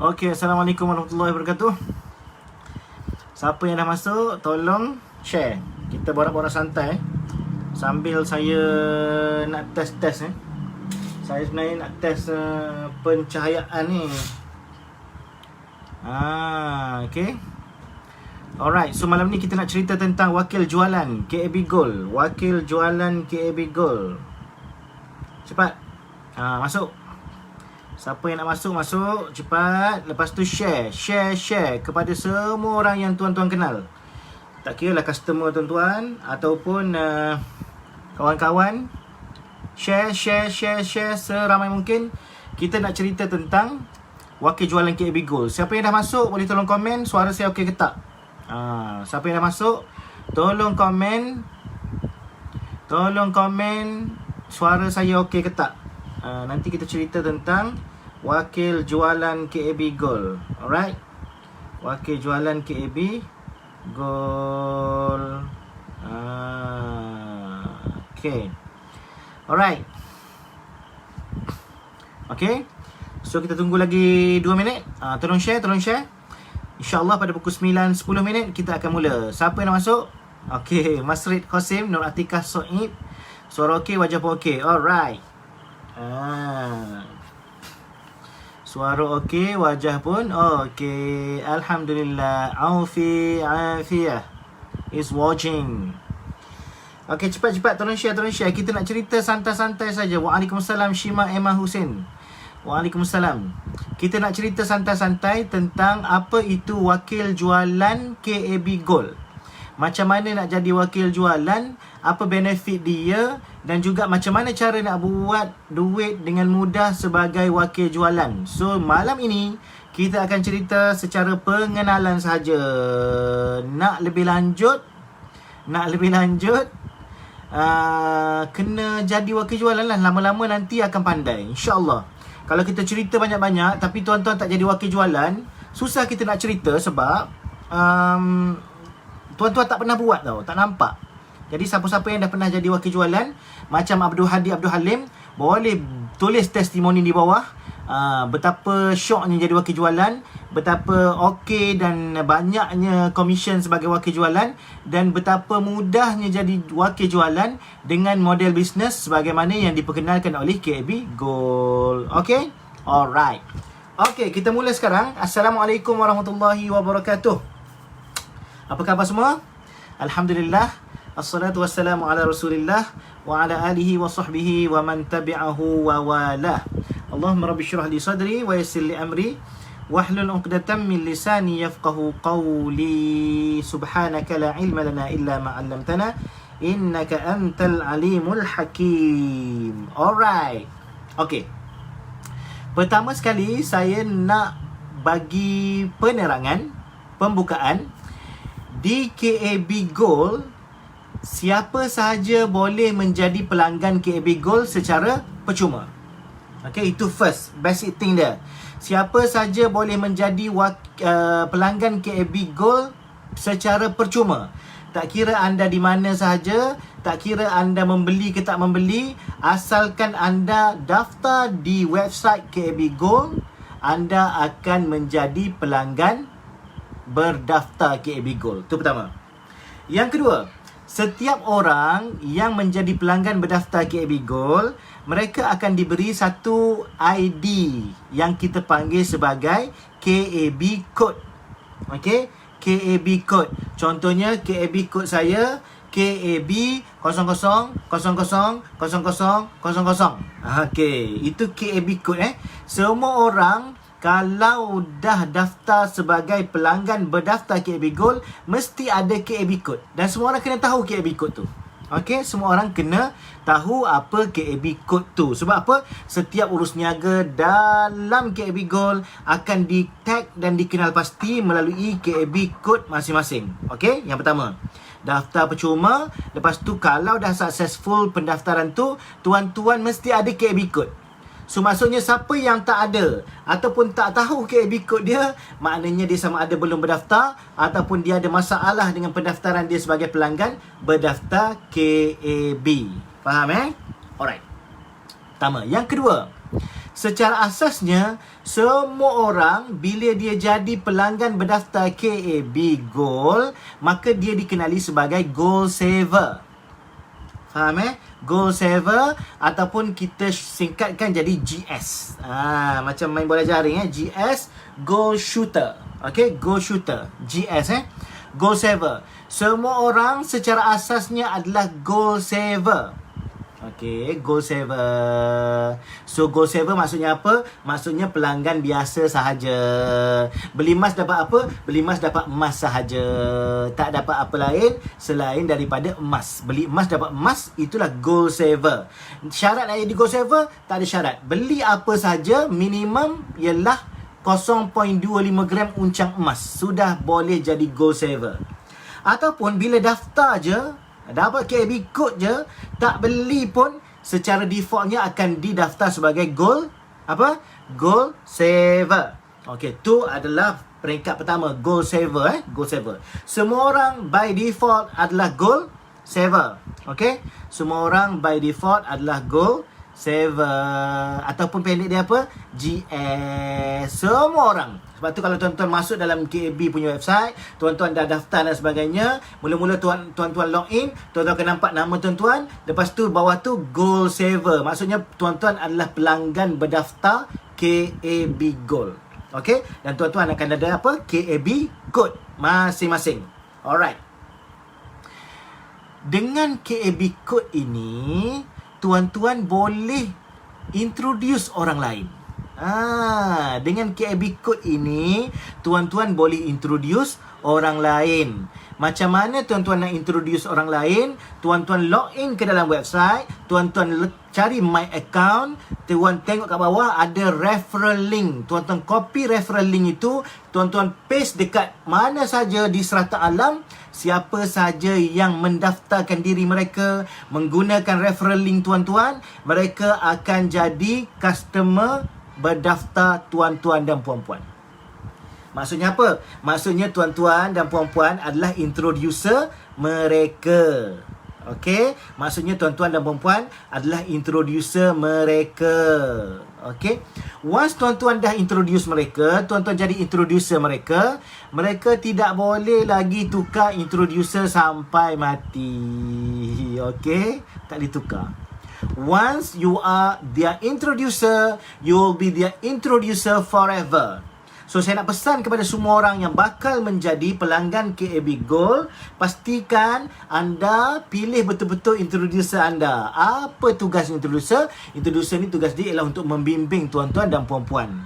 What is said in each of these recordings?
Okey, Assalamualaikum warahmatullahi wabarakatuh. Siapa yang dah masuk, tolong share. Kita borak-borak santai sambil saya nak test Saya sebenarnya nak test pencahayaan ni. Okay. Alright, so malam ni kita nak cerita tentang wakil jualan KAB Gold. Wakil jualan KAB Gold. Cepat. Masuk. Siapa yang nak masuk, masuk. Cepat. Lepas tu share kepada semua orang yang tuan-tuan kenal. Tak kira lah customer tuan-tuan ataupun kawan-kawan. Share seramai mungkin. Kita nak cerita tentang wakil jualan KAB Gold. Siapa yang dah masuk boleh tolong komen suara saya okey ke tak? Siapa yang dah masuk, tolong komen suara saya okey ke tak? Nanti kita cerita tentang wakil jualan KAB Gold. Alright, wakil jualan KAB Gold. Okay. Alright. Okay. So kita tunggu lagi 2 minit. Tolong share. InsyaAllah pada pukul 9.10 minit kita akan mula. Siapa yang nak masuk? Okay, Masrid Qasim, Nur Atikah Soib. Suara okey, wajah pun okey. Alright. Suara okey, wajah pun okey. Alhamdulillah. Aufi Afiyah is watching. Okay, cepat. Tolong share. Kita nak cerita santai-santai saja. Waalaikumsalam Shima Emma Hussein. Waalaikumsalam. Kita nak cerita santai-santai tentang apa itu wakil jualan KAB Gold. Macam mana nak jadi wakil jualan, apa benefit dia, dan juga macam mana cara nak buat duit dengan mudah sebagai wakil jualan. So malam ini kita akan cerita secara pengenalan sahaja. Nak lebih lanjut, kena jadi wakil jualan lah. Lama-lama nanti akan pandai, InsyaAllah. Kalau kita cerita banyak-banyak tapi tuan-tuan tak jadi wakil jualan, susah kita nak cerita sebab tuan-tuan tak pernah buat tau, tak nampak. Jadi siapa-siapa yang dah pernah jadi wakil jualan, macam Abdul Halim, boleh tulis testimoni di bawah. Betapa syoknya jadi wakil jualan, betapa okey dan banyaknya komisen sebagai wakil jualan, dan betapa mudahnya jadi wakil jualan dengan model bisnes sebagaimana yang diperkenalkan oleh KAB Gold. Okey? Alright. Okey, kita mula sekarang. Assalamualaikum warahmatullahi wabarakatuh. Apa khabar semua? Alhamdulillah. Assalatu wassalamu ala Rasulillah wa ala alihi wa sahbihi wa man tabi'ahu wa walah. Allahumma rabbi syrah li sadri wa yassir li amri wahlul 'uqdatam min lisani yafqahu qawli. Subhanaka la ilma lana illa ma 'allamtana innaka antal alimul hakim. Alright. Okay. Pertama sekali saya nak bagi penerangan, pembukaan di KAB Gold. Siapa sahaja boleh menjadi pelanggan KAB Gold secara percuma. Okay, itu first basic thing dia. Siapa saja boleh menjadi pelanggan KAB Gold secara percuma. Tak kira anda di mana sahaja, tak kira anda membeli ke tak membeli, asalkan anda daftar di website KAB Gold, anda akan menjadi pelanggan berdaftar KAB Gold. Itu pertama. Yang kedua, setiap orang yang menjadi pelanggan berdaftar KAB Gold, mereka akan diberi satu ID yang kita panggil sebagai KAB Code. Okey, KAB Code. Contohnya KAB Code saya KAB 00000000. Okey, itu KAB Code Semua orang kalau dah daftar sebagai pelanggan berdaftar KAB Gold, mesti ada KAB Code. Dan semua orang kena tahu KAB Code tu. Okey, semua orang kena tahu apa KAB Code tu. Sebab apa? Setiap urus niaga dalam KAB Gold akan di-tag dan dikenal pasti melalui KAB Code masing-masing. Okey, yang pertama, daftar percuma. Lepas tu kalau dah successful pendaftaran tu, tuan-tuan mesti ada KAB Code. So maksudnya siapa yang tak ada ataupun tak tahu KAB Code dia, maknanya dia sama ada belum berdaftar ataupun dia ada masalah dengan pendaftaran dia sebagai pelanggan berdaftar KAB. Faham Alright. Pertama. Yang kedua, secara asasnya semua orang bila dia jadi pelanggan berdaftar KAB Gold, maka dia dikenali sebagai Gold Saver. Faham Gold Saver ataupun kita singkatkan jadi GS. Macam main bola jaring GS, Goal Shooter. Okay, Goal Shooter, GS Goal Saver. Semua orang secara asasnya adalah Goal Saver. Okay, Goal Saver. So Goal Saver maksudnya apa? Maksudnya pelanggan biasa sahaja. Beli emas dapat apa? Beli emas dapat emas sahaja. Tak dapat apa lain selain daripada emas. Beli emas dapat emas, itulah Goal Saver. Syarat nak jadi Goal Saver? Tak ada syarat. Beli apa sahaja, minimum ialah 0.25 gram uncang emas. Sudah boleh jadi Goal Saver. Ataupun bila daftar je, dapat KAB code je, tak beli pun, secara defaultnya akan didaftar sebagai Gold Gold Saver. Okey, tu adalah peringkat pertama, Gold Saver Gold Saver. Semua orang by default adalah Gold Saver. Okey, semua orang by default adalah Gold Saver, ataupun pendek dia apa? GS. Semua orang. Sebab tu kalau tuan-tuan masuk dalam KAB punya website, tuan-tuan dah daftar dan sebagainya, mula-mula tuan-tuan login, tuan-tuan akan nampak nama tuan-tuan, lepas tu bawah tu Gold Saver. Maksudnya tuan-tuan adalah pelanggan berdaftar KAB Gold. Okey, dan tuan-tuan akan ada apa? KAB code masing-masing. Alright. Dengan KAB code ini, tuan-tuan boleh introduce orang lain. Dengan KAB code ini, tuan-tuan boleh introduce orang lain. Macam mana tuan-tuan nak introduce orang lain? Tuan-tuan login ke dalam website, tuan-tuan cari my account, tuan tengok kat bawah ada referral link. Tuan-tuan copy referral link itu, tuan-tuan paste dekat mana saja di serata alam. Siapa saja yang mendaftarkan diri mereka menggunakan referral link tuan-tuan, mereka akan jadi customer berdaftar tuan-tuan dan puan-puan. Maksudnya apa? Maksudnya tuan-tuan dan puan-puan adalah introducer mereka. Okey? Maksudnya tuan-tuan dan puan-puan adalah introducer mereka. Okey? Once tuan-tuan dah introduce mereka, tuan-tuan jadi introducer mereka, mereka tidak boleh lagi tukar introducer sampai mati. Okey? Tak ditukar. Once you are their introducer, you will be their introducer forever. So saya nak pesan kepada semua orang yang bakal menjadi pelanggan KAB Gold, pastikan anda pilih betul-betul introducer anda. Apa tugas introducer? Introducer ni tugas dia ialah untuk membimbing tuan-tuan dan puan-puan,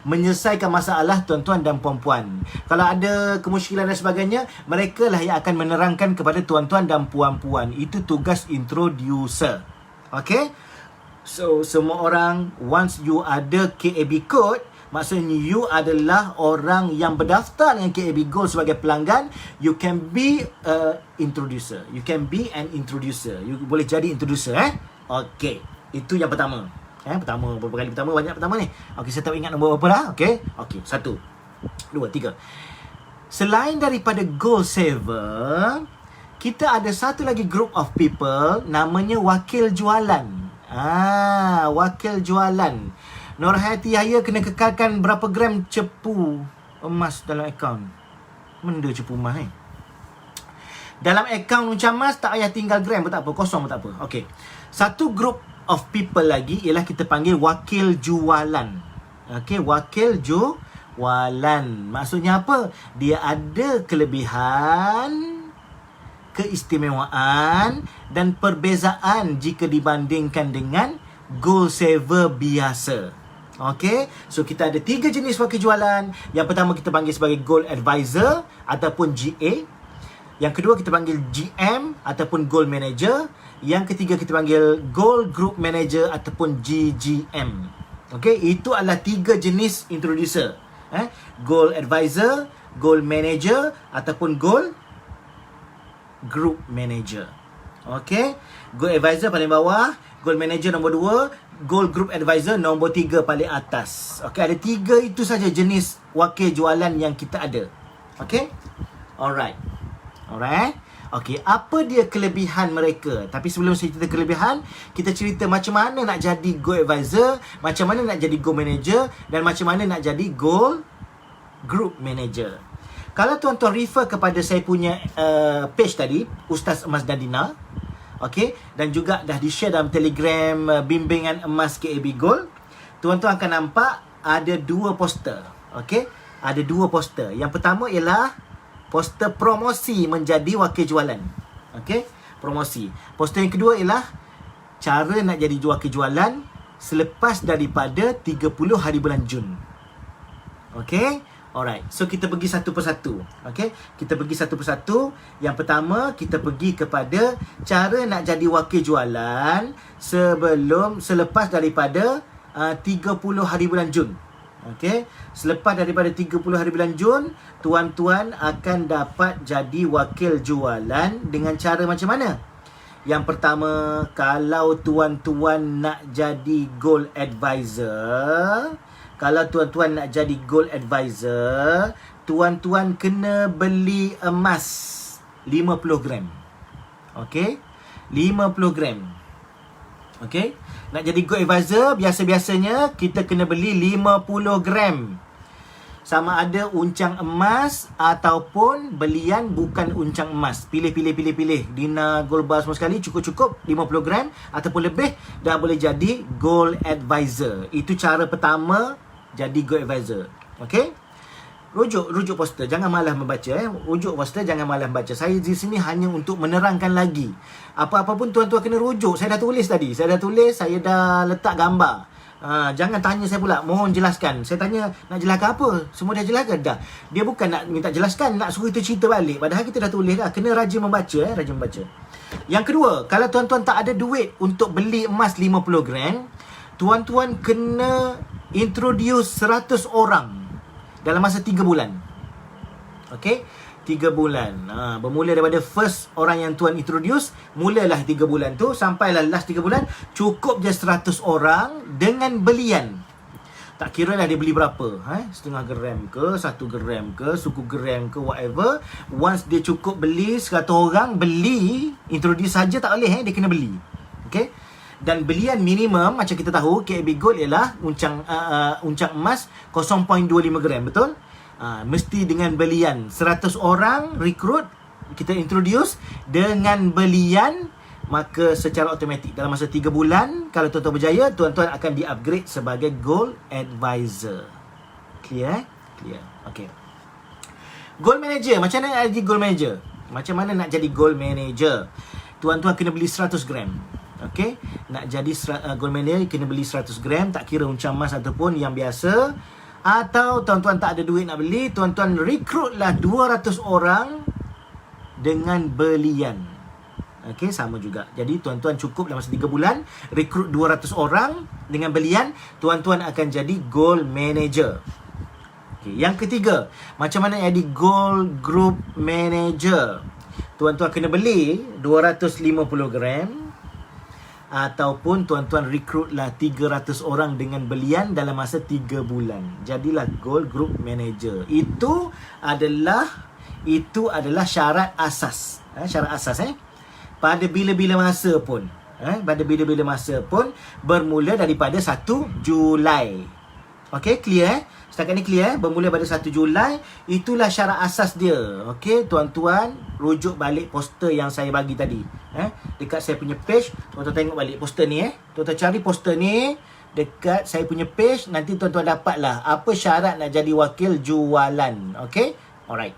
menyelesaikan masalah tuan-tuan dan puan-puan. Kalau ada kemusykilan dan sebagainya, mereka lah yang akan menerangkan kepada tuan-tuan dan puan-puan. Itu tugas introducer. Okay? So semua orang, once you ada KAB code, maksudnya you adalah orang yang berdaftar dengan KAB Gold sebagai pelanggan. You can be a introducer. You can be an introducer. You boleh jadi introducer. Okay, itu yang pertama. Pertama, berapa kali pertama? Banyak pertama ni. Okay, saya tak ingat nombor berapa dah. Okay, 1, 2, 3. Selain daripada Gold Saver, kita ada satu lagi group of people, namanya wakil jualan. Wakil jualan. Nurhayati Yahya kena kekalkan berapa gram cepu emas dalam akaun. Benda cepu emas dalam akaun Uncang Mas tak payah tinggal gram pun tak apa, kosong pun tak apa. Okey. Satu group of people lagi ialah kita panggil wakil jualan. Okey, wakil jualan. Maksudnya apa? Dia ada kelebihan, keistimewaan dan perbezaan jika dibandingkan dengan Gold Saver biasa. Okey, so kita ada 3 jenis wakil jualan. Yang pertama kita panggil sebagai Gold Advisor ataupun GA. Yang kedua kita panggil GM ataupun Gold Manager. Yang ketiga kita panggil Gold Group Manager ataupun GGM. Okey, itu adalah 3 jenis introducer. Gold Advisor, Gold Manager ataupun Gold Group Manager. Okey, Gold Advisor paling bawah, Gold Manager nombor 2, Gold Group Advisor nombor 3 paling atas. Okey, ada 3 itu saja jenis wakil jualan yang kita ada. Okey? Alright. Okey, apa dia kelebihan mereka? Tapi sebelum saya cerita kelebihan, kita cerita macam mana nak jadi Gold Advisor, macam mana nak jadi Gold Manager, dan macam mana nak jadi Gold Group Manager. Kalau tuan-tuan refer kepada saya punya page tadi, Ustaz Emas dan Dina, okey, dan juga dah di-share dalam Telegram Bimbingan Emas KAB Gold, tuan-tuan akan nampak ada 2 poster. Okey, ada 2 poster. Yang pertama ialah poster promosi menjadi wakil jualan. Okey, promosi. Poster yang kedua ialah cara nak jadi wakil jualan selepas daripada 30 hari bulan Jun. Okey, alright. So kita pergi satu persatu. Okey, kita pergi satu persatu. Yang pertama, kita pergi kepada cara nak jadi wakil jualan selepas daripada 30 hari bulan Jun. Okey, selepas daripada 30 hari bulan Jun, tuan-tuan akan dapat jadi wakil jualan dengan cara macam mana? Yang pertama, kalau tuan-tuan nak jadi Gold Advisor, tuan-tuan kena beli emas 50 gram. Okey, 50 gram. Okey, nak jadi Gold Advisor, biasa-biasanya kita kena beli 50 gram. Sama ada uncang emas ataupun belian bukan uncang emas. Pilih. Dina Gold Bar semua sekali cukup 50 gram ataupun lebih dah boleh jadi Gold Advisor. Itu cara pertama jadi Gold Advisor. Okey? Rujuk poster, jangan malas membaca. Rujuk poster, jangan malas membaca. Saya di sini hanya untuk menerangkan lagi. Apa-apa pun tuan-tuan kena rujuk. Saya dah tulis tadi. Saya dah letak gambar. Jangan tanya saya pula, mohon jelaskan. Saya tanya, nak jelaskan apa? Semua dah jelaskan dah. Dia bukan nak minta jelaskan, nak suruh kita cerita balik. Padahal kita dah tulis dah. Kena rajin membaca. Rajin membaca. Yang kedua, kalau tuan-tuan tak ada duit untuk beli emas 50 gram, tuan-tuan kena introduce 100 orang dalam masa 3 bulan. Okey, 3 bulan. Bermula daripada first orang yang tuan introduce, mulalah 3 bulan tu sampailah last 3 bulan, cukup je 100 orang dengan belian. Tak kira lah dia beli berapa, setengah gram ke, 1 gram ke, suku gram ke, whatever. Once dia cukup beli 100 orang, beli, introduce saja tak boleh, dia kena beli. Okey. Dan belian minimum macam kita tahu KAB Gold ialah uncang emas 0.25 gram, betul? Mesti dengan belian 100 orang rekrut kita introduce dengan belian, maka secara automatik dalam masa 3 bulan kalau tuan-tuan berjaya, tuan-tuan akan di-upgrade sebagai Gold Advisor. Clear? Clear. Okey. Gold Manager, macam mana nak jadi Gold Manager? Macam mana nak jadi Gold Manager? Tuan-tuan kena beli 100 gram. Okey, nak jadi Gold Manager kena beli 100 gram, tak kira uncang emas ataupun yang biasa. Atau tuan-tuan tak ada duit nak beli, tuan-tuan rekrutlah 200 orang dengan belian. Okey, sama juga. Jadi tuan-tuan cukup dalam masa 3 bulan rekrut 200 orang dengan belian, tuan-tuan akan jadi Gold Manager. Okey, yang ketiga, macam mana jadi Gold Group Manager? Tuan-tuan kena beli 250 gram ataupun tuan-tuan rekrutlah 300 orang dengan belian dalam masa 3 bulan. Jadilah Gold Group Manager. Itu adalah syarat asas. Syarat asas pada bila-bila masa pun. Pada bila-bila masa pun bermula daripada 1 Julai. Okey, clear Setakat ni clear bermula pada 1 Julai. Itulah syarat asas dia. Okey, tuan-tuan rujuk balik poster yang saya bagi tadi. Dekat saya punya page, tuan-tuan tengok balik poster ni. Tuan-tuan cari poster ni dekat saya punya page. Nanti tuan-tuan dapatlah apa syarat nak jadi wakil jualan. Okey, alright.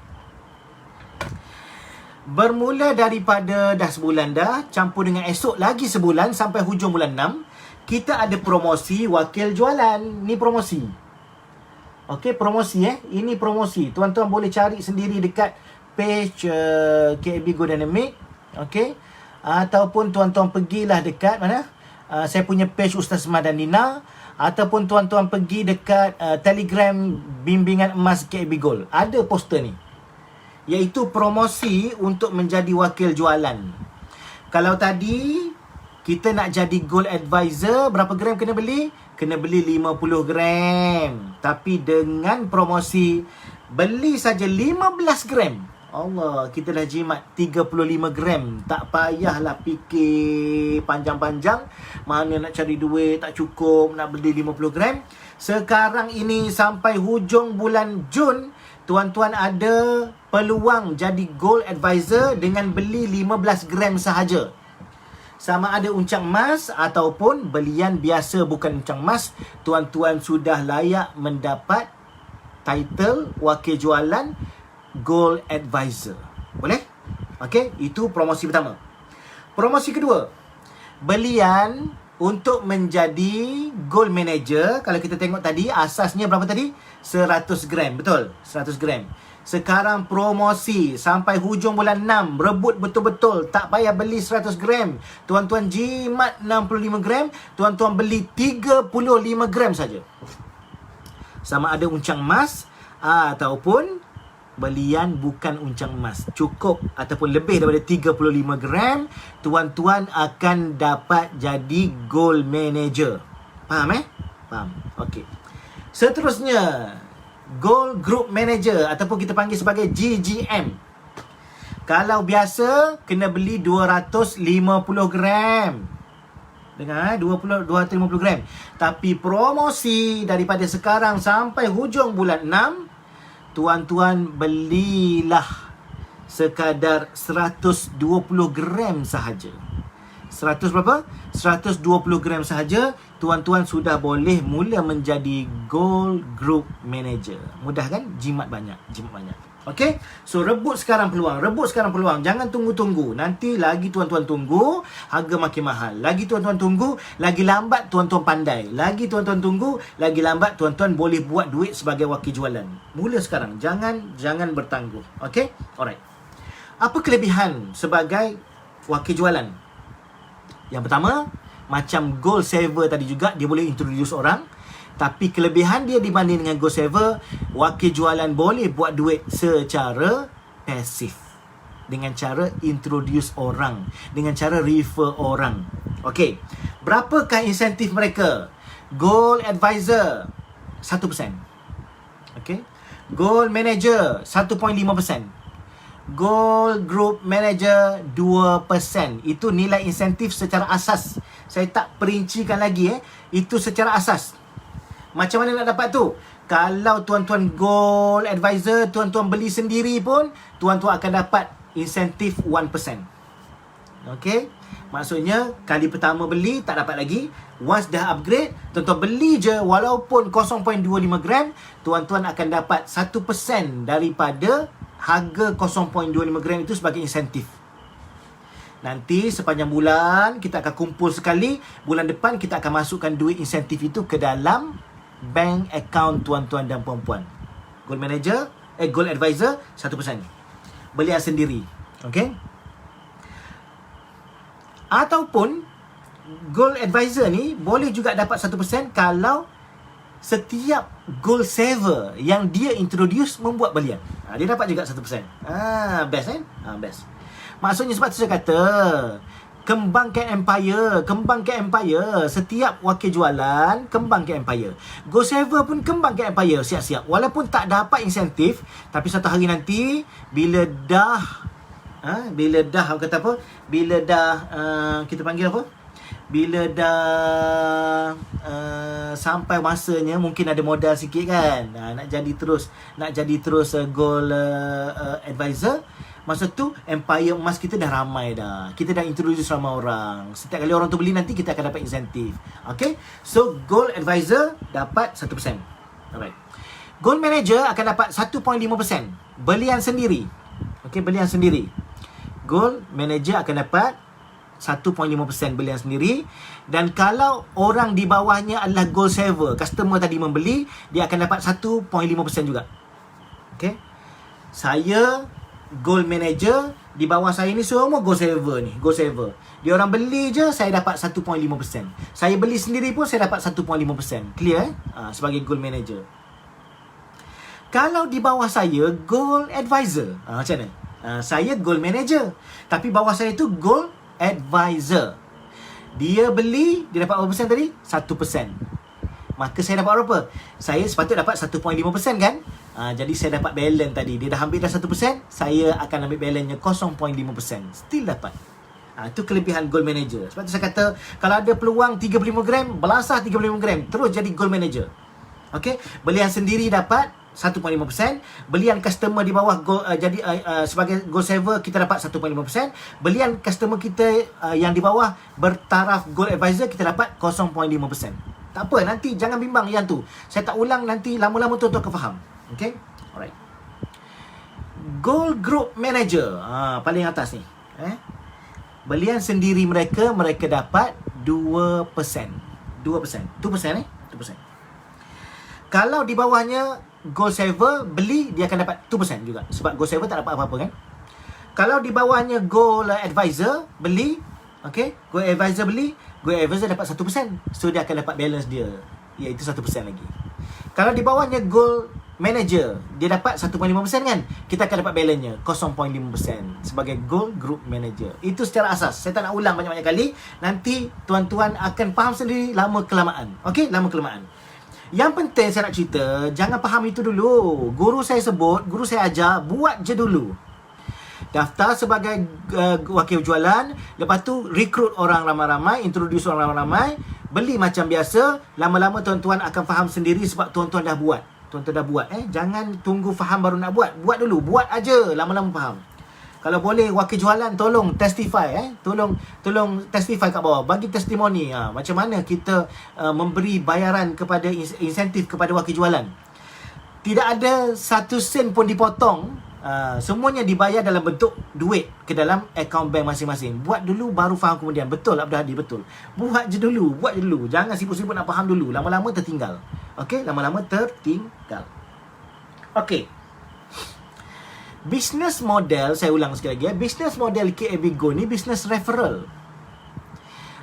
Bermula daripada dah sebulan dah, campur dengan esok lagi sebulan sampai hujung bulan 6, kita ada promosi wakil jualan. Ni promosi. Okey, promosi ini promosi. Tuan-tuan boleh cari sendiri dekat page KAB Go Dynamic. Okey. Ataupun tuan-tuan pergilah dekat mana? Saya punya page Ustaz Emas dan Dina, ataupun tuan-tuan pergi dekat Telegram Bimbingan Emas KAB Gold. Ada poster ni. Iaitu promosi untuk menjadi wakil jualan. Kalau tadi kita nak jadi Gold Advisor, berapa gram kena beli? Kena beli 50 gram. Tapi dengan promosi, beli saja 15 gram. Allah, kita dah jimat 35 gram. Tak payahlah fikir panjang-panjang mana nak cari duit, tak cukup nak beli 50 gram. Sekarang ini sampai hujung bulan Jun, tuan-tuan ada peluang jadi gold advisor dengan beli 15 gram sahaja. Sama ada uncang emas ataupun belian biasa bukan uncang emas, tuan-tuan sudah layak mendapat title wakil jualan Gold Advisor. Boleh? Okey, itu promosi pertama. Promosi kedua, belian untuk menjadi Gold Manager. Kalau kita tengok tadi, asasnya berapa tadi? 100 gram, betul? 100 gram. Sekarang promosi sampai hujung bulan 6. Rebut betul-betul. Tak payah beli 100 gram. Tuan-tuan jimat 65 gram. Tuan-tuan beli 35 gram saja. Sama ada uncang emas ataupun belian bukan uncang emas. Cukup ataupun lebih daripada 35 gram, tuan-tuan akan dapat jadi Gold Manager. Faham Faham? Okey. Seterusnya, Gold Group Manager ataupun kita panggil sebagai GGM. Kalau biasa kena beli 250 gram. Dengar 250 gram. Tapi promosi daripada sekarang sampai hujung bulan 6, tuan-tuan belilah sekadar 120 gram sahaja. 100 berapa? 120 gram sahaja, tuan-tuan sudah boleh mula menjadi Gold Group Manager. Mudah kan? Jimat banyak. Okey? So, rebut sekarang peluang. Jangan tunggu-tunggu. Nanti lagi tuan-tuan tunggu, harga makin mahal. Lagi tuan-tuan tunggu, lagi lambat tuan-tuan pandai. Lagi tuan-tuan tunggu, lagi lambat tuan-tuan boleh buat duit sebagai wakil jualan. Mula sekarang. Jangan bertangguh. Okey? Alright. Apa kelebihan sebagai wakil jualan? Yang pertama, macam Gold Saver tadi juga, dia boleh introduce orang. Tapi kelebihan dia dibanding dengan Gold Saver, wakil jualan boleh buat duit secara pasif. Dengan cara introduce orang. Dengan cara refer orang. Okey. Berapakah insentif mereka? Gold Advisor 1%. Okey. Gold Manager 1.5%. Gold Group Manager 2%. Itu nilai insentif secara asas. Saya tak perincikan lagi Itu secara asas. Macam mana nak dapat tu? Kalau tuan-tuan Gold Advisor, tuan-tuan beli sendiri pun, tuan-tuan akan dapat insentif 1%. Okey? Maksudnya, kali pertama beli, tak dapat lagi. Once dah upgrade, tuan-tuan beli je, walaupun 0.25 gram, tuan-tuan akan dapat 1% daripada harga 0.25 gram itu sebagai insentif. Nanti sepanjang bulan, kita akan kumpul sekali. Bulan depan, kita akan masukkan duit insentif itu ke dalam bank account tuan-tuan dan puan-puan. Gold Manager, Gold Advisor 1%. Belian sendiri. Okey? Ataupun Gold Advisor ni boleh juga dapat 1% kalau setiap Gold Saver yang dia introduce membuat belian. Dia dapat juga 1%. Best kan? Best. Maksudnya sebab tu saya kata, kembangkan empire. Setiap wakil jualan, kembangkan empire. Gold Saver pun kembangkan empire. Siap-siap. Walaupun tak dapat insentif, tapi satu hari nanti, bila dah kita panggil apa? Bila dah sampai masanya, mungkin ada modal sikit kan, nak jadi terus Gold Advisor. Masa tu empire emas kita dah ramai dah. Kita dah introduce ramai orang. Setiap kali orang tu beli, nanti kita akan dapat insentif. Okay? So Gold Advisor dapat 1%. Alright. Gold Manager akan dapat 1.5%. Belian sendiri. Okay, belian sendiri. Gold Manager akan dapat 1.5% belian sendiri. Dan kalau orang di bawahnya adalah Gold Saver, customer tadi membeli, dia akan dapat 1.5% juga. Okay. Saya Gold Manager, di bawah saya ni semua Gold Saver ni. Gold Saver. Dia orang beli je, saya dapat 1.5%. Saya beli sendiri pun saya dapat 1.5%. Clear sebagai Gold Manager. Kalau di bawah saya Gold Advisor, macam mana? Saya Gold Manager, tapi bawah saya tu Gold Advisor. Dia beli, dia dapat berapa persen tadi? 1%. Maka saya dapat berapa? Saya sepatutnya dapat 1.5% kan? Jadi saya dapat balance tadi. Dia dah ambil dah 1%, saya akan ambil balance-nya 0.5%. Still dapat. Itu kelebihan Gold Manager. Sebab tu saya kata, kalau ada peluang 35 gram, belasah 35 gram, terus jadi Gold Manager. Okay, belian sendiri dapat 1.5%, belian customer di bawah sebagai Gold Saver kita dapat 1.5%, belian customer kita yang di bawah bertaraf Gold Advisor kita dapat 0.5%. Tak apa, nanti jangan bimbang yang tu. Saya tak ulang, nanti lama-lama tuan-tuan akan faham. Okay, alright. Gold Group Manager, paling atas ni. Belian sendiri mereka dapat 2%. 2%. 2%. Kalau di bawahnya Gold Saver beli, dia akan dapat 2% juga. Sebab Gold Saver tak dapat apa-apa kan. Kalau di bawahnya Gold Advisor beli, okay, Gold Advisor beli, Gold Advisor dapat 1%. So dia akan dapat balance dia, iaitu 1% lagi. Kalau di bawahnya Gold Manager, dia dapat 1.5% kan, kita akan dapat balance-nya 0.5% sebagai Gold Group Manager. Itu secara asas. Saya tak nak ulang banyak-banyak kali. Nanti tuan-tuan akan faham sendiri lama kelamaan. Okey, lama kelamaan. Yang penting saya nak cerita, jangan faham itu dulu. Guru saya sebut, guru saya ajar, buat je dulu. Daftar sebagai wakil jualan, lepas tu rekrut orang ramai-ramai, introduce orang ramai-ramai, beli macam biasa. Lama-lama tuan-tuan akan faham sendiri sebab tuan-tuan dah buat. Tuan-tuan dah buat. Jangan tunggu faham baru nak buat. Buat dulu. Buat aja. Lama-lama faham. Kalau boleh wakil jualan, tolong testify. Tolong testify kat bawah. Bagi testimoni. Macam mana kita memberi bayaran kepada insentif kepada wakil jualan. Tidak ada 1 sen pun dipotong. Semuanya dibayar dalam bentuk duit ke dalam akaun bank masing-masing. Buat dulu baru faham kemudian. Betul Abdul Hadi, betul. Buat je dulu. Jangan sibuk-sibuk nak faham dulu. Lama-lama tertinggal. Okey, lama-lama tertinggal. Okey. Business model, saya ulang sekali lagi. Business model KAB Go ni business referral.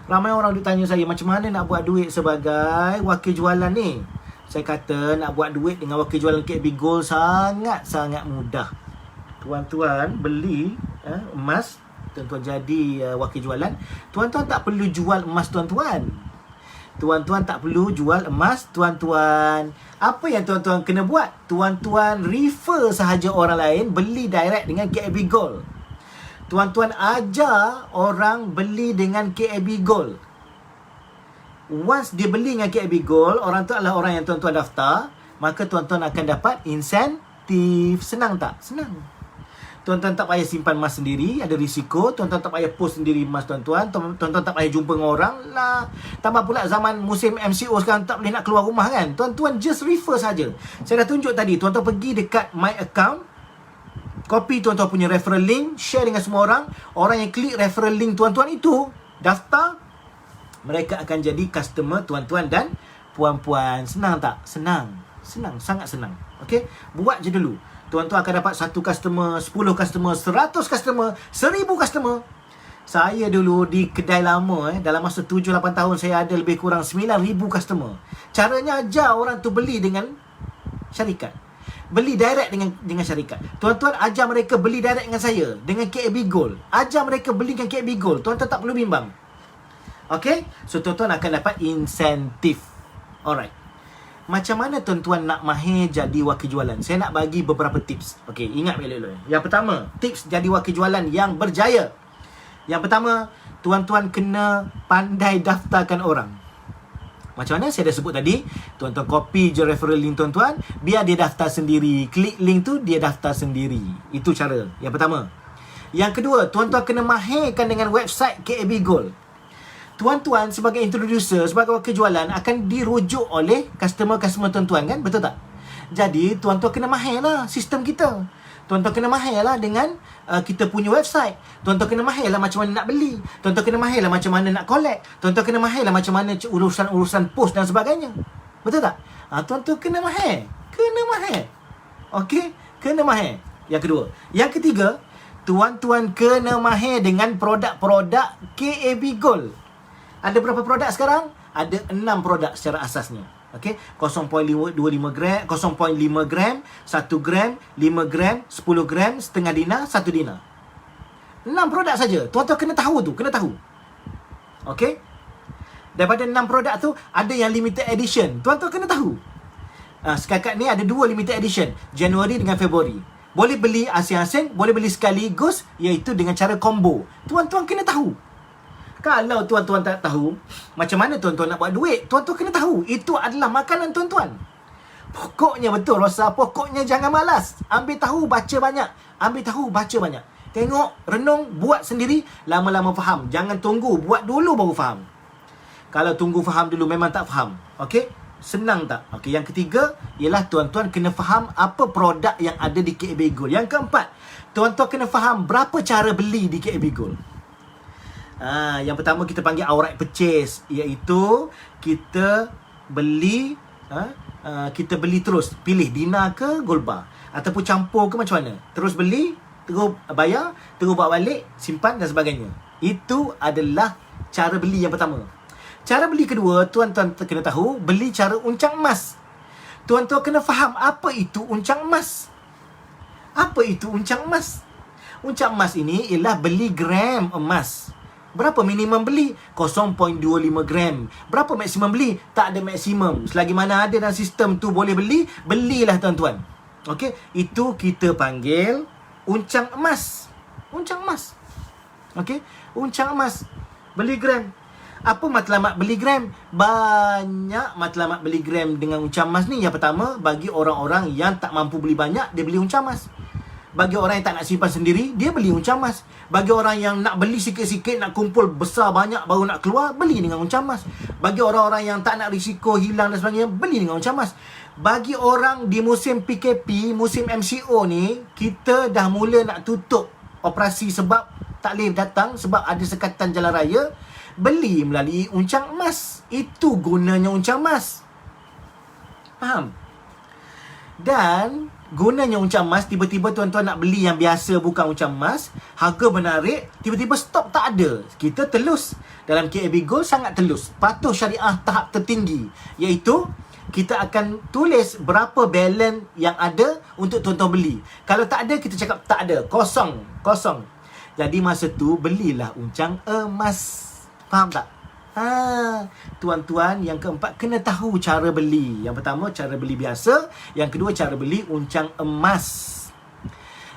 Ramai orang tanya saya, macam mana nak buat duit sebagai wakil jualan ni? Saya kata nak buat duit dengan wakil jualan KAB Gold sangat-sangat mudah. Tuan-tuan beli emas, tuan-tuan jadi wakil jualan, tuan-tuan tak perlu jual emas tuan-tuan. Tuan-tuan tak perlu jual emas tuan-tuan. Apa yang tuan-tuan kena buat? Tuan-tuan refer sahaja orang lain beli direct dengan KAB Gold. Tuan-tuan ajar orang beli dengan KAB Gold. Once dia beli dengan KAB Gold, orang tu adalah orang yang tuan-tuan daftar, maka tuan-tuan akan dapat insentif. Senang tak? Senang. Tuan-tuan tak payah simpan emas sendiri, ada risiko. Tuan-tuan tak payah post sendiri emas tuan-tuan. Tuan-tuan tak payah jumpa dengan orang lah. Tambah pula zaman musim MCO sekarang, tak boleh nak keluar rumah kan. Tuan-tuan just refer saja. Saya dah tunjuk tadi, tuan-tuan pergi dekat my account, copy tuan-tuan punya referral link, share dengan semua orang. Orang yang klik referral link tuan-tuan itu, daftar, mereka akan jadi customer tuan-tuan dan puan-puan. Senang tak? Senang. Senang, sangat senang. Okey, buat je dulu. Tuan-tuan akan dapat 1 customer, 10 customer, 100 customer, 1000 customer. Saya dulu di kedai lama, dalam masa 7-8 tahun, saya ada lebih kurang 9,000 customer. Caranya ajar orang tu beli dengan syarikat. Beli direct dengan syarikat. Tuan-tuan ajar mereka beli direct dengan saya, dengan KAB Gold. Ajar mereka beli dengan KAB Gold. Tuan-tuan tak perlu bimbang. Okay? So, tuan-tuan akan dapat insentif. Alright. Macam mana tuan-tuan nak mahir jadi wakil jualan? Saya nak bagi beberapa tips. Okey, ingat elok-elok. Yang pertama, tips jadi wakil jualan yang berjaya. Yang pertama, tuan-tuan kena pandai daftarkan orang. Macam mana saya dah sebut tadi, tuan-tuan copy je referral link tuan-tuan, biar dia daftar sendiri. Klik link tu, dia daftar sendiri. Itu cara yang pertama. Yang kedua, tuan-tuan kena mahirkan dengan website KAB Gold. Tuan-tuan sebagai introducer, sebagai wakil jualan akan dirujuk oleh customer-customer tuan-tuan kan? Betul tak? Jadi tuan-tuan kena mahir lah sistem kita. Tuan-tuan kena mahir lah dengan kita punya website. Tuan-tuan kena mahir lah macam mana nak beli. Tuan-tuan kena mahir lah macam mana nak collect. Tuan-tuan kena mahir lah macam mana urusan-urusan post dan sebagainya. Betul tak? Tuan-tuan kena mahir. Kena mahir. Okey? Kena mahir. Yang kedua. Yang ketiga, tuan-tuan kena mahir dengan produk-produk KAB Gold. Ada berapa produk sekarang? Ada 6 produk secara asasnya. Okey, 0.25 gram, 0.5 gram, 1 gram, 5 gram, 10 gram, setengah dinar, 1 dinar. 6 produk saja. Tuan-tuan kena tahu tu, kena tahu. Okey? Daripada 6 produk tu, ada yang limited edition. Tuan-tuan kena tahu. Setakat ni ada 2 limited edition, Januari dengan Februari. Boleh beli asing-asing, boleh beli sekaligus, iaitu dengan cara combo. Tuan-tuan kena tahu. Kalau tuan-tuan tak tahu, macam mana tuan-tuan nak buat duit, tuan-tuan kena tahu. Itu adalah makanan tuan-tuan. Pokoknya betul Rosa, pokoknya jangan malas. Ambil tahu, baca banyak. Ambil tahu, baca banyak. Tengok, renung, buat sendiri, lama-lama faham. Jangan tunggu, buat dulu baru faham. Kalau tunggu faham dulu memang tak faham. Okey? Senang tak? Okey, yang ketiga ialah tuan-tuan kena faham apa produk yang ada di KAB Gold. Yang keempat, tuan-tuan kena faham berapa cara beli di KAB Gold. Yang pertama kita panggil outright purchase, iaitu kita beli kita beli terus, pilih Dina ke Gold Bar ataupun campur ke macam mana. Terus beli, terus bayar, terus bawa balik, simpan dan sebagainya. Itu adalah cara beli yang pertama. Cara beli kedua, tuan-tuan kena tahu beli cara uncang emas. Tuan-tuan kena faham apa itu uncang emas. Apa itu uncang emas? Uncang emas ini ialah beli gram emas. Berapa minimum beli? 0.25 gram. Berapa maksimum beli? Tak ada maksimum. Selagi mana ada dalam sistem tu boleh beli, belilah tuan-tuan. Okey, itu kita panggil uncang emas. Uncang emas. Okey, uncang emas. Beli gram. Apa matlamat beli gram? Banyak matlamat beli gram dengan uncang emas ni. Yang pertama, bagi orang-orang yang tak mampu beli banyak, dia beli uncang emas. Bagi orang yang tak nak simpan sendiri, dia beli uncang emas. Bagi orang yang nak beli sikit-sikit, nak kumpul besar banyak baru nak keluar, beli dengan uncang emas. Bagi orang-orang yang tak nak risiko hilang dan sebagainya, beli dengan uncang emas. Bagi orang di musim PKP, musim MCO ni, kita dah mula nak tutup operasi sebab tak boleh datang, sebab ada sekatan jalan raya, beli melalui uncang emas. Itu gunanya uncang emas. Faham? Dan gunanya uncang emas, tiba-tiba tuan-tuan nak beli yang biasa bukan uncang emas, harga menarik, tiba-tiba stok tak ada. Kita telus. Dalam KAB Gold sangat telus. Patuh syariah tahap tertinggi, iaitu kita akan tulis berapa balance yang ada untuk tuan-tuan beli. Kalau tak ada, kita cakap tak ada. Kosong. Jadi masa tu belilah uncang emas. Faham tak? Tuan-tuan, yang keempat kena tahu cara beli. Yang pertama cara beli biasa, yang kedua cara beli uncang emas.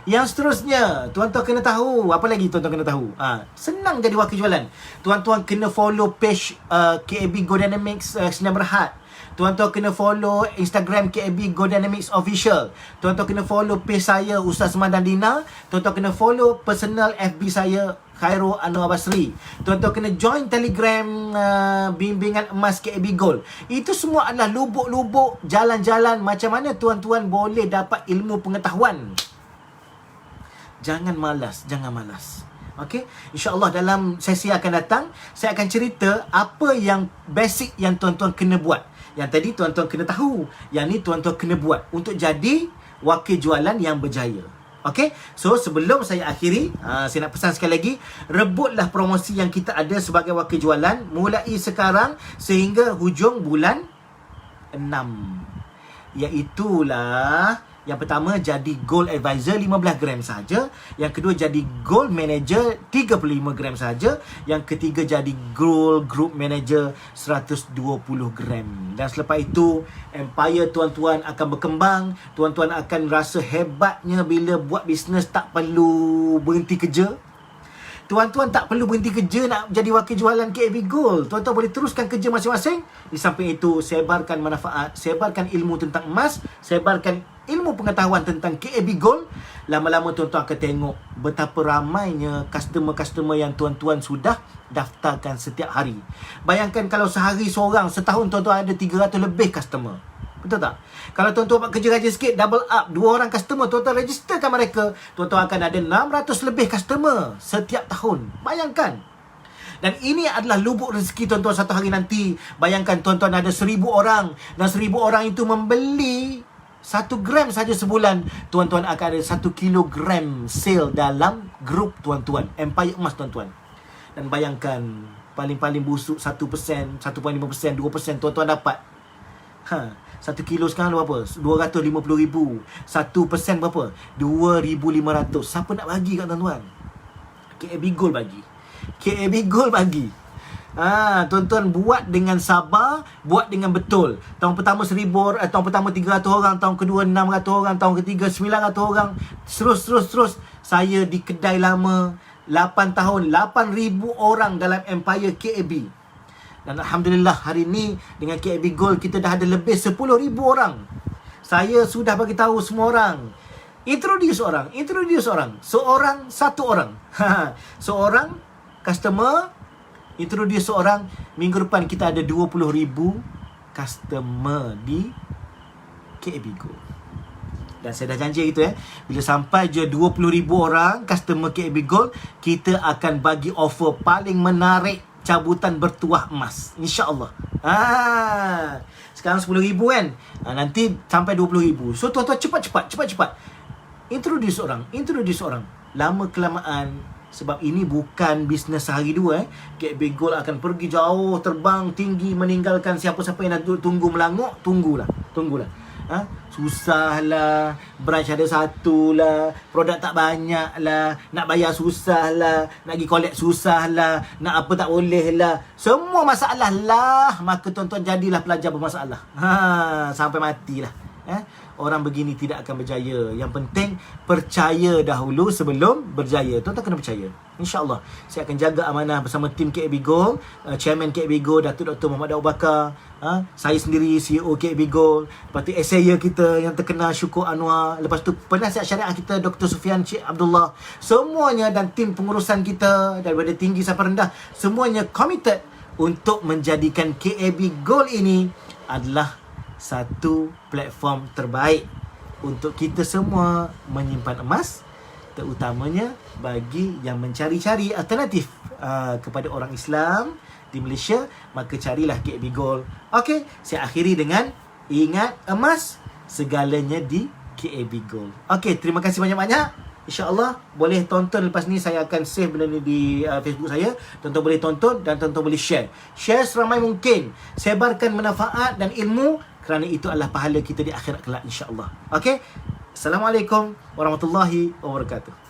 Yang seterusnya, tuan-tuan kena tahu, apa lagi tuan-tuan kena tahu? Senang jadi wakil jualan. Tuan-tuan kena follow page KAB Go Dynamics Sdn Bhd. Tuan-tuan kena follow Instagram KAB Go Dynamics Official. Tuan-tuan kena follow page saya Ustaz Madan Dina. Tuan-tuan kena follow personal FB saya Khairul Anwar Basri. Tuan-tuan kena join Telegram bimbingan emas KAB Gold. Itu semua adalah lubuk-lubuk jalan-jalan macam mana tuan-tuan boleh dapat ilmu pengetahuan. Jangan malas. Okey, insya-Allah dalam sesi akan datang saya akan cerita apa yang basic yang tuan-tuan kena buat. Yang tadi tuan-tuan kena tahu, yang ni tuan-tuan kena buat untuk jadi wakil jualan yang berjaya. Okey, so sebelum saya akhiri, saya nak pesan sekali lagi, rebutlah promosi yang kita ada sebagai wakil jualan mulai sekarang sehingga hujung bulan 6. Iaitulah, yang pertama jadi Gold Advisor 15 gram saja, yang kedua jadi Gold Manager 35 gram saja, yang ketiga jadi Gold Group Manager 120 gram. Dan selepas itu empire tuan-tuan akan berkembang. Tuan-tuan akan rasa hebatnya bila buat bisnes tak perlu berhenti kerja. Tuan-tuan tak perlu berhenti kerja nak jadi wakil jualan KAB Gold. Tuan-tuan boleh teruskan kerja masing-masing. Di samping itu, sebarkan manfaat, sebarkan ilmu tentang emas, sebarkan ilmu pengetahuan tentang KAB Gold. Lama-lama tuan-tuan akan tengok betapa ramainya customer-customer yang tuan-tuan sudah daftarkan setiap hari. Bayangkan kalau sehari seorang, setahun tuan-tuan ada 300 lebih customer. Betul tak? Kalau tuan-tuan buat kerja rajin sikit, double up, 2 orang customer, tuan-tuan registerkan mereka, tuan-tuan akan ada 600 lebih customer setiap tahun. Bayangkan. Dan ini adalah lubuk rezeki tuan-tuan satu hari nanti. Bayangkan tuan-tuan ada 1000 orang, dan 1000 orang itu membeli 1 gram saja sebulan. Tuan-tuan akan ada 1 kilogram sale dalam grup tuan-tuan, empire emas tuan-tuan. Dan bayangkan, paling-paling busuk 1%, 1.5%, 2% tuan-tuan dapat. 1 kilo sekarang berapa? 250,000. 1% berapa? 2,500. Siapa nak bagi kat tuan-tuan? KAB Gold bagi. KAB Gold bagi. Tuan-tuan buat dengan sabar, buat dengan betul. Tahun pertama 1,000 orang, tahun pertama 300 orang, tahun kedua 600 orang, tahun ketiga 900 orang. Terus. Saya di kedai lama 8 tahun, 8,000 orang dalam empire KAB. Dan Alhamdulillah hari ni dengan KAB Gold kita dah ada lebih 10,000 orang. Saya sudah bagi tahu semua orang. Introduce orang. Satu orang. Seorang customer, introduce seorang. Minggu depan kita ada 20,000 customer di KAB Gold. Dan saya dah janji gitu bila sampai je 20,000 orang customer KAB Gold, kita akan bagi offer paling menarik, cabutan bertuah emas, InsyaAllah. Sekarang 10,000 kan, nanti sampai 20,000. So tuan-tuan cepat. Introduce orang. Lama kelamaan, sebab ini bukan bisnes sehari dua. KAB Gold akan pergi jauh, terbang tinggi, meninggalkan siapa-siapa yang nak tunggu melanguk. Tunggulah. Susah lah, branch ada satu lah, produk tak banyak lah, nak bayar susah lah, nak pergi collect susah lah, nak apa tak boleh lah, semua masalah lah. Maka tuan-tuan jadilah pelajar bermasalah, sampai matilah. Orang begini tidak akan berjaya. Yang penting percaya dahulu sebelum berjaya. Tuan-tuan kena percaya. InsyaAllah saya akan jaga amanah bersama tim KAB Gold, Chairman KAB Gold Datuk Dr. Muhammad Daud Bakar, saya sendiri CEO KAB Gold, lepas tu SAyer kita yang terkenal Syukur Anwar, lepas tu penasihat syariah kita Dr. Sufian Cik Abdullah. Semuanya dan tim pengurusan kita daripada tinggi sampai rendah, semuanya committed untuk menjadikan KAB Gold ini adalah satu platform terbaik untuk kita semua menyimpan emas, terutamanya bagi yang mencari-cari alternatif kepada orang Islam di Malaysia. Maka carilah KAB Gold. Okey, saya akhiri dengan ingat emas segalanya di KAB Gold. Okey, terima kasih banyak-banyak. InsyaAllah boleh tonton lepas ni, saya akan save benda ni di Facebook saya. Tonton boleh tonton dan tonton boleh share seramai mungkin. Sebarkan manfaat dan ilmu, kerana itu adalah pahala kita di akhirat kelak, insyaAllah. Okey, Assalamualaikum warahmatullahi wabarakatuh.